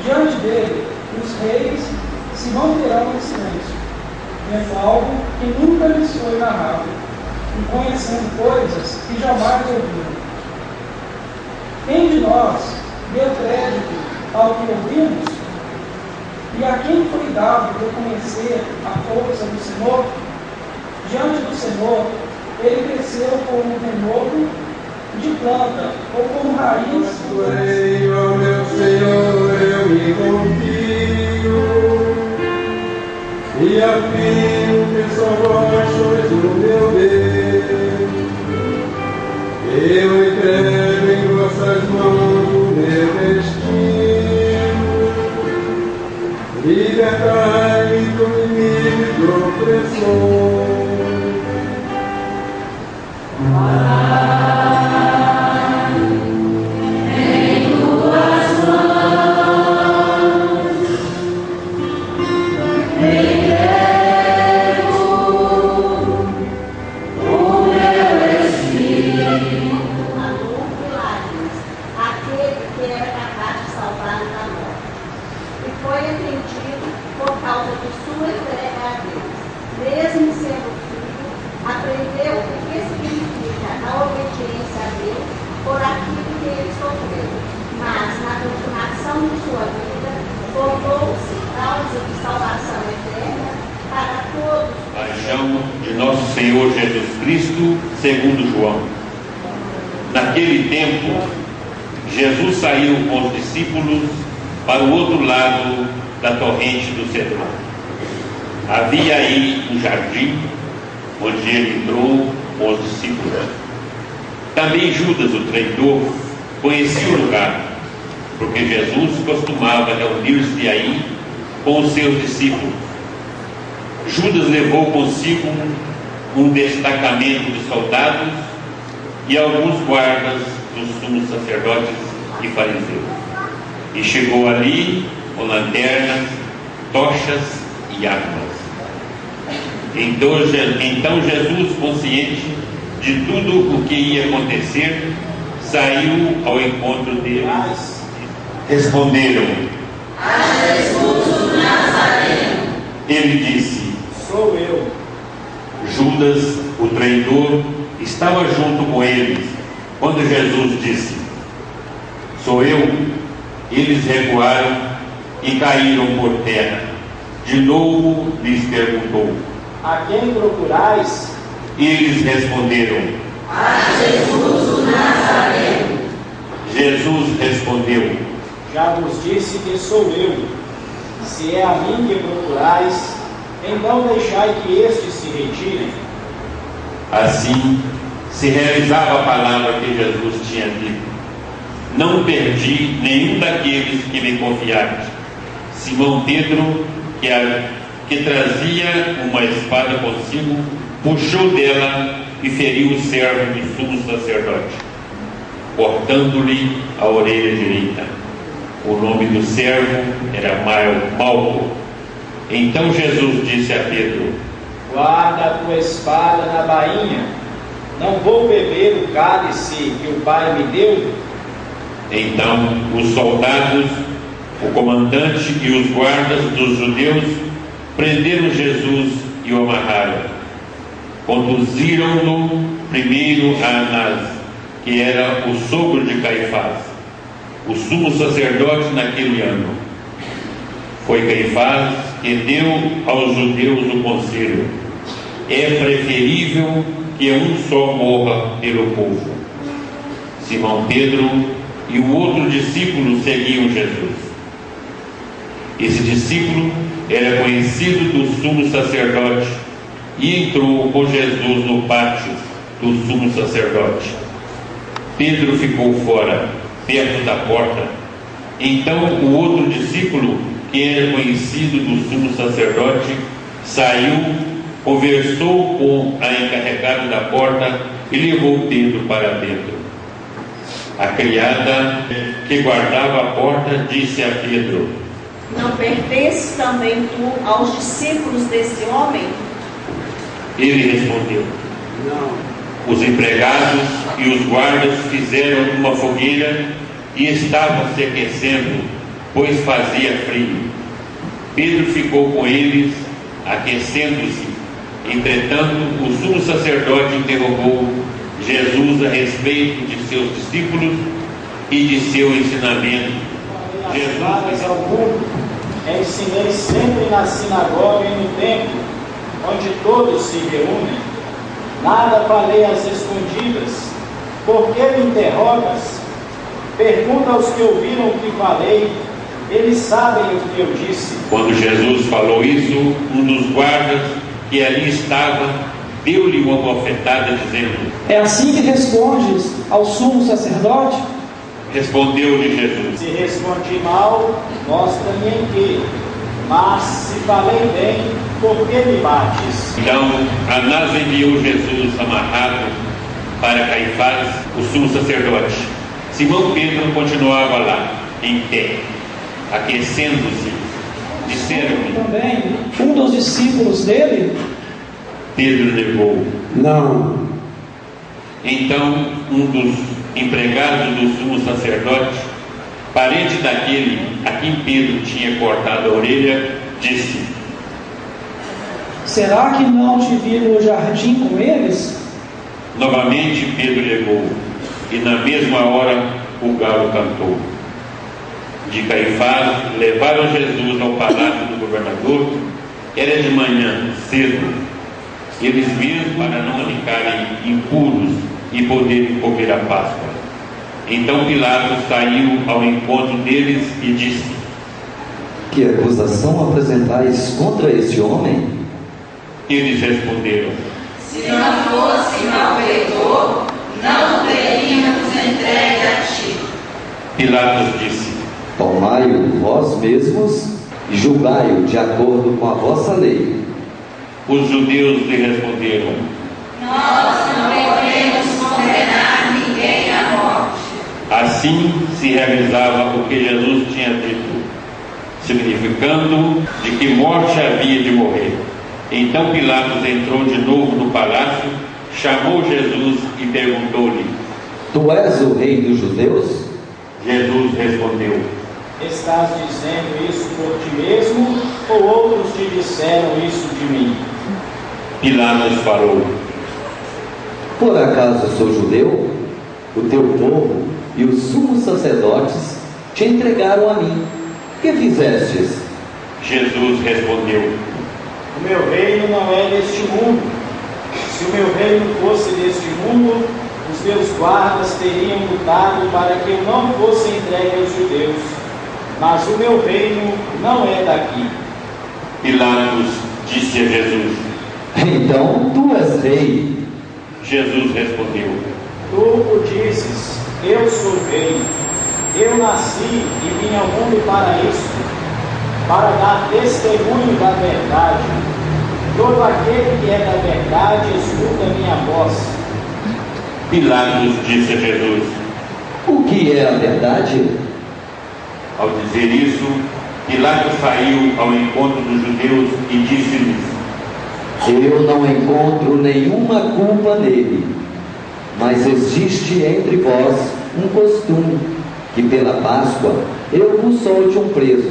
Diante dele, os reis se manterão em silêncio, vendo algo que nunca lhes foi narrado, e conhecendo coisas que jamais ouviram. Quem de nós deu crédito ao que ouvimos? E a quem foi dado reconhecer a força do Senhor? Diante do Senhor, ele cresceu como um renovo de planta, ou como raiz. Porém, ó meu Senhor, eu me confio, e afirmo que só vós sois o meu bem. Eu entrego em vossas mãos o meu destino. Libertai-me do inimigo e do opressor. Senhor Jesus Cristo, segundo João. Naquele tempo, Jesus saiu com os discípulos para o outro lado da torrente do Cedron. Havia aí um jardim, onde ele entrou com os discípulos. Também Judas, o traidor, conhecia o lugar, porque Jesus costumava reunir-se aí com os seus discípulos. Judas levou consigo um destacamento de soldados e alguns guardas dos sumos sacerdotes e fariseus. E chegou ali com lanternas, tochas e armas. Então Jesus, consciente de tudo o que ia acontecer, saiu ao encontro deles. Responderam: A Jesus o Nazareno. Ele disse: Sou eu. Judas, o traidor, estava junto com eles quando Jesus disse: Sou eu. Eles recuaram e caíram por terra. De novo lhes perguntou: A quem procurais? Eles responderam: A Jesus o Nazareno. Jesus respondeu: Já vos disse que sou eu. Se é a mim que procurais, então deixai que estes se retirem. Assim se realizava a palavra que Jesus tinha dito: Não perdi nenhum daqueles que me confiaste. Simão Pedro, que trazia uma espada consigo, puxou dela e feriu o servo do sumo sacerdote, cortando-lhe a orelha direita. O nome do servo era Malco. Então Jesus disse a Pedro: Guarda a tua espada na bainha. Não vou beber o cálice que o Pai me deu. Então os soldados, o comandante e os guardas dos judeus prenderam Jesus e o amarraram. Conduziram-no primeiro a Anás, que era o sogro de Caifás, o sumo sacerdote naquele ano. Foi Caifás que deu aos judeus o conselho: é preferível que um só morra pelo povo. Simão Pedro e o outro discípulo seguiam Jesus. Esse discípulo era conhecido do sumo sacerdote e entrou com Jesus no pátio do sumo sacerdote. Pedro ficou fora, perto da porta. Então o outro discípulo, que era conhecido do sumo sacerdote, saiu, conversou com a encarregada da porta e levou Pedro para dentro. A criada que guardava a porta disse a Pedro: Não pertences também tu aos discípulos desse homem? Ele respondeu: Não. Os empregados e os guardas fizeram uma fogueira e estavam se aquecendo pois fazia frio. Pedro ficou com eles, aquecendo-se. Entretanto, o sumo sacerdote interrogou Jesus a respeito de seus discípulos e de seu ensinamento. Jesus ao mundo, ensinei sempre na sinagoga e no templo, onde todos se reúnem. Nada falei às escondidas. Por que me interrogas? Pergunta aos que ouviram o que falei. Eles sabem o que eu disse. Quando Jesus falou isso, um dos guardas que ali estava deu-lhe uma bofetada, dizendo: É assim que respondes ao sumo sacerdote? Respondeu-lhe Jesus: Se respondi mal, mostra-me em quê. Mas se falei bem, por que me bates? Então Anás enviou Jesus amarrado para Caifás, o sumo sacerdote. Simão Pedro continuava lá, em pé, aquecendo-se. Disseram-lhe: Também um dos discípulos dele? Pedro negou. Não. Então um dos empregados do sumo sacerdote, parente daquele a quem Pedro tinha cortado a orelha, disse: Será que não te vi no jardim com eles? Novamente Pedro negou, e na mesma hora o galo cantou. De Caifás levaram Jesus ao palácio do governador. Era de manhã, cedo. Eles viram para não ficarem impuros e poderem comer a Páscoa. Então Pilatos saiu ao encontro deles e disse: Que acusação apresentais contra este homem? Eles responderam: Se não fosse malfeitor, não o teríamos entregue a ti. Pilatos disse: Tomai-o vós mesmos e julgai-o de acordo com a vossa lei. Os judeus lhe responderam: Nós não podemos condenar ninguém à morte. Assim se realizava o que Jesus tinha dito, significando de que morte havia de morrer. Então Pilatos entrou de novo no palácio, chamou Jesus e perguntou-lhe: Tu és o rei dos judeus? Jesus respondeu: Estás dizendo isso por ti mesmo, ou outros te disseram isso de mim? Pilatos falou: Por acaso sou judeu? O teu povo e os sumos sacerdotes te entregaram a mim. Que fizestes? Jesus respondeu: O meu reino não é deste mundo. Se o meu reino fosse deste mundo, os meus guardas teriam lutado para que eu não fosse entregue aos judeus. Mas o meu reino não é daqui. Pilatos disse a Jesus: Então tu és rei. Jesus respondeu: Tu o dizes, eu sou rei. Eu nasci e vim ao mundo para isto, para dar testemunho da verdade. Todo aquele que é da verdade escuta minha voz. Pilatos disse a Jesus: O que é a verdade? Ao dizer isso, Pilatos saiu ao encontro dos judeus e disse-lhes: Eu não encontro nenhuma culpa nele, mas existe entre vós um costume, que pela Páscoa eu vos solte um preso.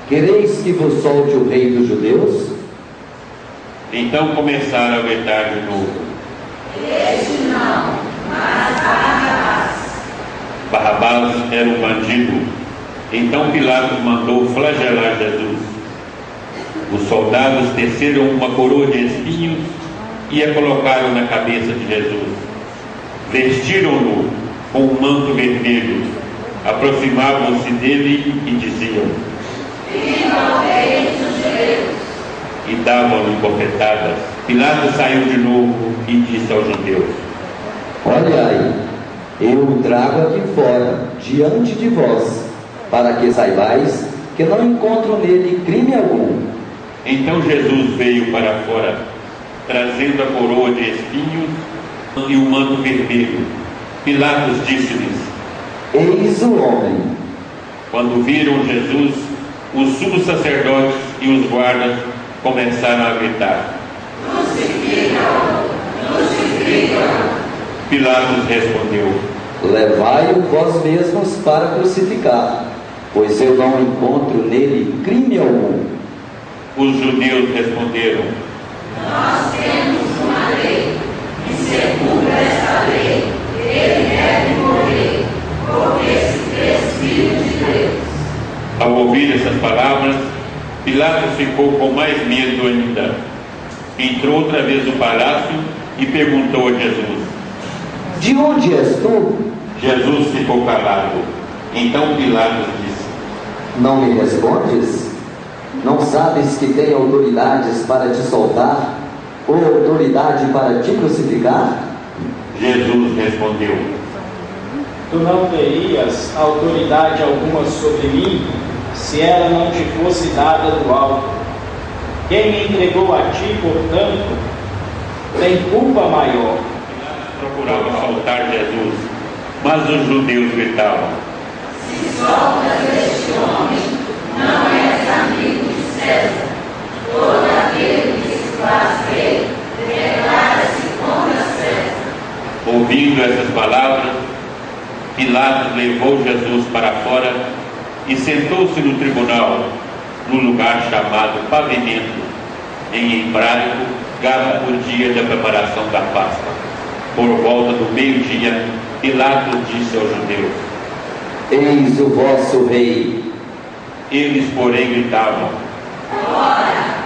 Quereis que vos solte o rei dos judeus? Então começaram a gritar de novo: Este não, mas Barrabás. Barrabás era um bandido. Então Pilatos mandou flagelar Jesus. Os soldados teceram uma coroa de espinhos e a colocaram na cabeça de Jesus. Vestiram-no com um manto vermelho, aproximavam-se dele e diziam: Viva o rei dos judeus. E davam-lhe bofetadas. Pilatos saiu de novo e disse aos judeus: Olhai, eu o trago aqui fora, diante de vós, para que saibais que não encontro nele crime algum. Então Jesus veio para fora, trazendo a coroa de espinhos e o manto vermelho. Pilatos disse-lhes: Eis o homem. Quando viram Jesus, os sumos sacerdotes e os guardas começaram a gritar: Crucificam-no, crucificam-no. Pilatos respondeu: Levai-o vós mesmos para crucificar, pois eu não encontro nele crime algum. Os judeus responderam: Nós temos uma lei, e segundo essa lei, ele deve morrer, porque se fez filho de Deus. Ao ouvir essas palavras, Pilatos ficou com mais medo ainda. Entrou outra vez no palácio e perguntou a Jesus. De onde és tu? Jesus ficou calado. Então Pilatos disse: Não me respondes? Não sabes que tenho autoridades para te soltar ou autoridade para te crucificar? Jesus respondeu: Tu não terias autoridade alguma sobre mim, se ela não te fosse dada do alto. Quem me entregou a ti, portanto, tem culpa maior. Procurava soltar Jesus, mas os judeus gritavam: Se soltas este homem, não és amigo de César. Todo aquele que se faz rei declara-se contra César. Ouvindo essas palavras, Pilatos levou Jesus para fora e sentou-se no tribunal, no lugar chamado Pavimento, em hebraico, Gaba, o dia da preparação da Páscoa. Por volta do meio-dia, Pilatos disse aos judeus: Eis o vosso rei. Eles, porém, gritavam: Fora,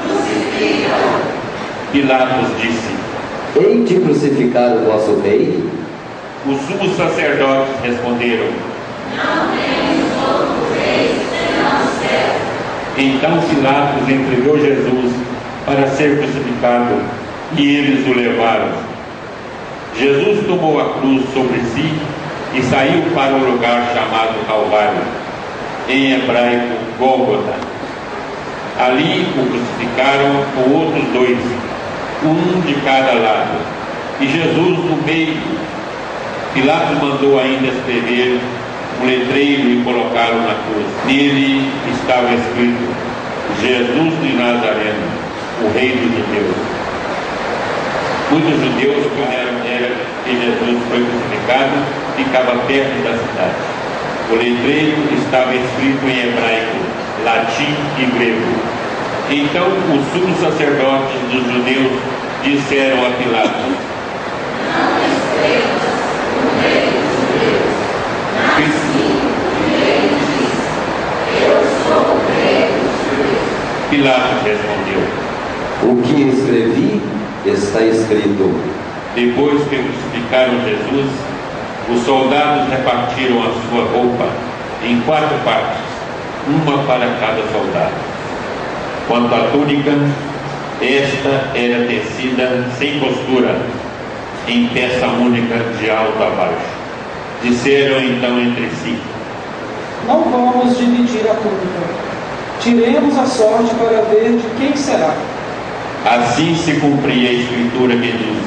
crucifica-o. Pilatos disse: Hei de crucificar o vosso rei? Os sumos sacerdotes responderam: Não temos outro rei senão César. Então Pilatos entregou Jesus para ser crucificado e eles o levaram. Jesus tomou a cruz sobre si e saiu para o lugar chamado Calvário, em hebraico Gólgota. Ali o crucificaram com outros dois, um de cada lado, e Jesus no meio. Pilatos mandou ainda escrever um letreiro e colocá-lo na cruz. Nele estava escrito: Jesus de Nazaré, o Rei dos Judeus. Muitos judeus que era que Jesus foi crucificado ficava perto da cidade. O letreiro estava escrito em hebraico, latim e grego. Então os sumos sacerdotes dos judeus disseram a Pilatos: Não escrevas o Rei dos Judeus, mas sim o Rei diz: Eu sou o Rei dos Judeus. Pilatos respondeu: O que escrevi está escrito. Depois que crucificaram Jesus, os soldados repartiram a sua roupa em 4 partes, uma para cada soldado. Quanto à túnica, esta era tecida sem costura, em peça única de alto a baixo. Disseram então entre si: Não vamos dividir a túnica. Tiremos a sorte para ver de quem será. Assim se cumpria a escritura que diz: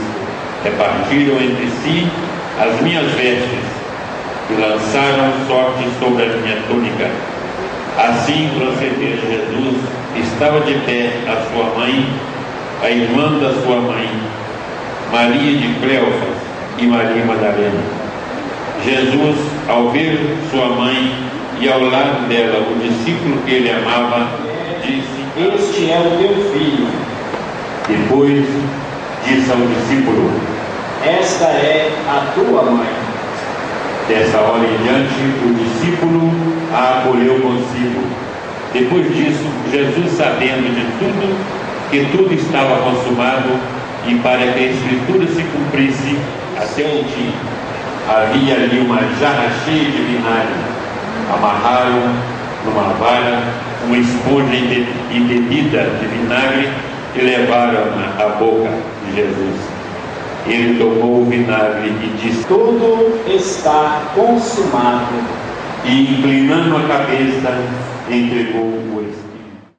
repartiram entre si as minhas vestes e lançaram sorte sobre a minha túnica. Assim procedeu Jesus. Estava de pé a sua mãe, a irmã da sua mãe, Maria de Cleofas e Maria Madalena. Jesus, ao ver sua mãe e ao lado dela o discípulo que ele amava, disse: Este é o teu filho. Depois disse ao discípulo: Esta é a tua mãe. Dessa hora em diante, o discípulo a acolheu consigo. Depois disso, Jesus, sabendo de tudo, que tudo estava consumado, e para que a Escritura se cumprisse até o dia, havia ali uma jarra cheia de vinagre. Amarraram numa vara uma esponja embebida de vinagre e levaram-na à boca de Jesus. Ele tomou o vinagre e disse: Tudo está consumado. E inclinando a cabeça, entregou o Espírito.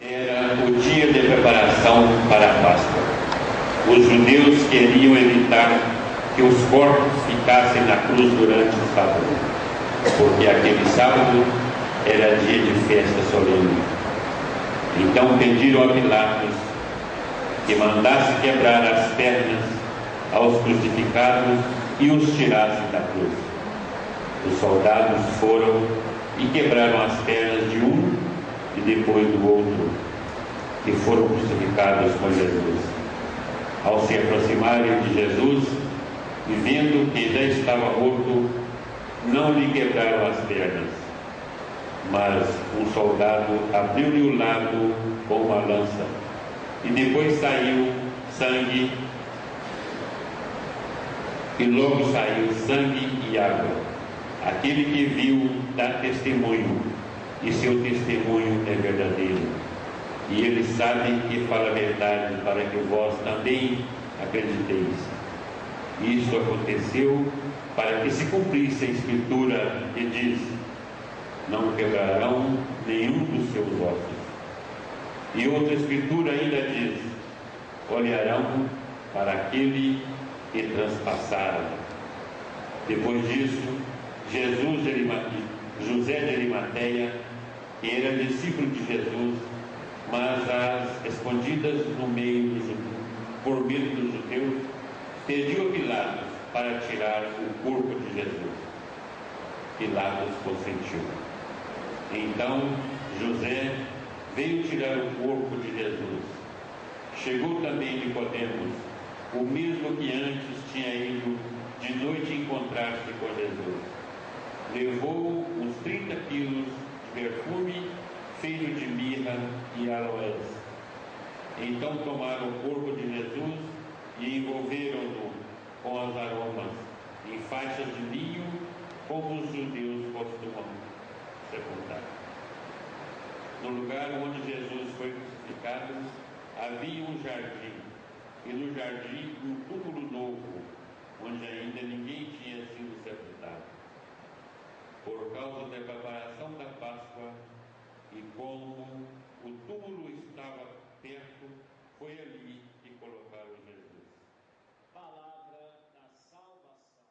Era o dia de preparação para a Páscoa. Os judeus queriam evitar que os corpos ficassem na cruz durante o sábado, porque aquele sábado era dia de festa solene. Então pediram a Pilatos que mandasse quebrar as pernas aos crucificados e os tirasse da cruz. Os soldados foram e quebraram as pernas de um e depois do outro, que foram crucificados com Jesus. Ao se aproximarem de Jesus e vendo que já estava morto, não lhe quebraram as pernas, mas um soldado abriu-lhe o lado com uma lança, e depois saiu sangue, e logo saiu sangue e água. Aquele que viu dá testemunho, e seu testemunho é verdadeiro. E ele sabe que fala a verdade, para que vós também acrediteis. Isso aconteceu para que se cumprisse a Escritura que diz: não quebrarão nenhum dos seus ossos. E outra Escritura ainda diz: olharão para aquele que transpassaram. Depois disso, José de Arimateia, que era discípulo de Jesus, mas às escondidas no meio por medo dos judeus, pediu a Pilatos para tirar o corpo de Jesus. Pilatos consentiu. Então José veio tirar o corpo de Jesus. Chegou também Nicodemos, o mesmo que antes tinha ido de noite encontrar-se com Jesus. Levou uns 30 quilos de perfume feito de mirra e aloés. Então tomaram o corpo de Jesus e envolveram-no com as aromas em faixas de linho, como os judeus costumam sepultar. No lugar onde Jesus foi crucificado havia um jardim, e no jardim um túmulo novo, onde ainda ninguém tinha sido sepultado. Por causa da preparação da Páscoa, e como o túmulo estava perto, foi ali que colocaram Jesus. Palavra da salvação.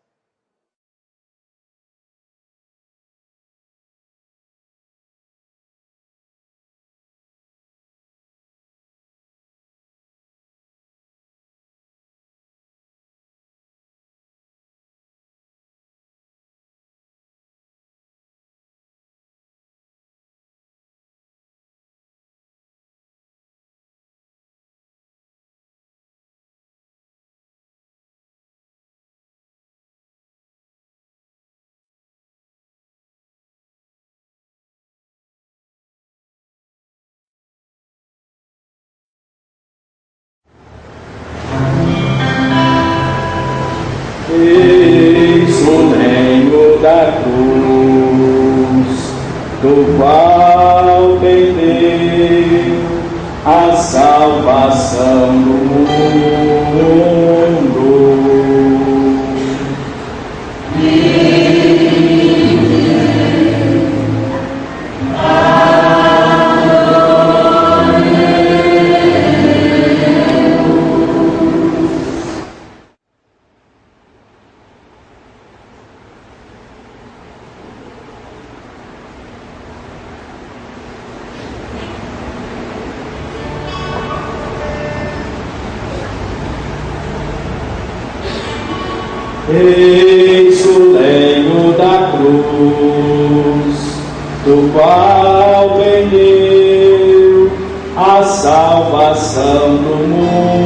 Eis o lenho da cruz, do qual pendeu a salvação do mundo. Eis o lenho da cruz, do qual vendeu a salvação do mundo.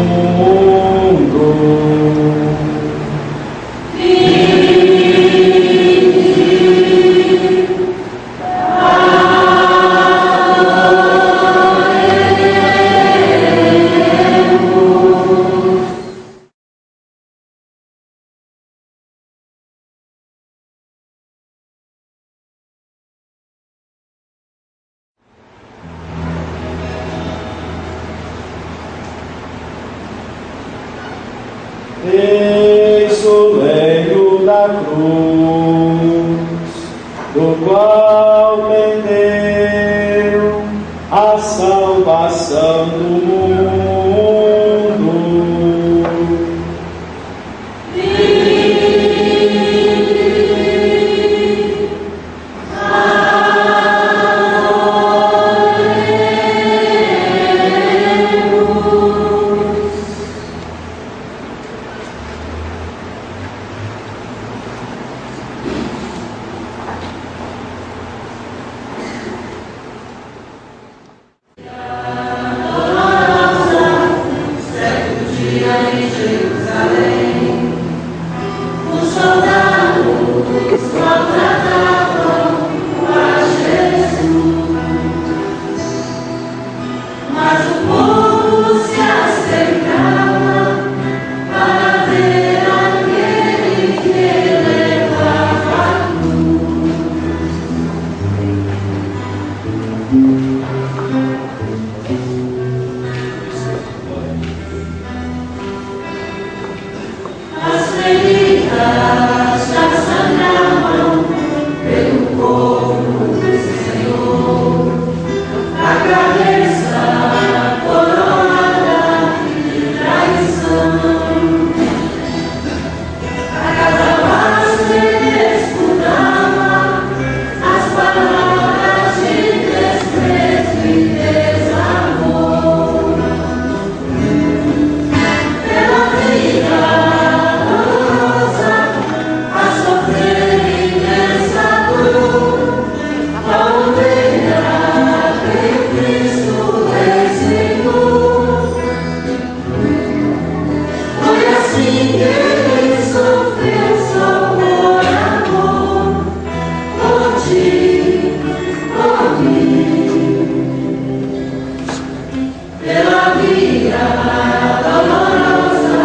Eis o lenho da cruz, do qual pendeu a salvação do mundo. As feridas já sanaram pelo corpo do Senhor. Agradeça a coroa de traição. A cada passo ele escutava as palavras de desprezo e desamor. Pela vida a sofrer imensa dor, a ovelha veio Cristo Rei Senhor. Foi assim que ele sofreu só por amor, por ti, por mim. Pela via dolorosa,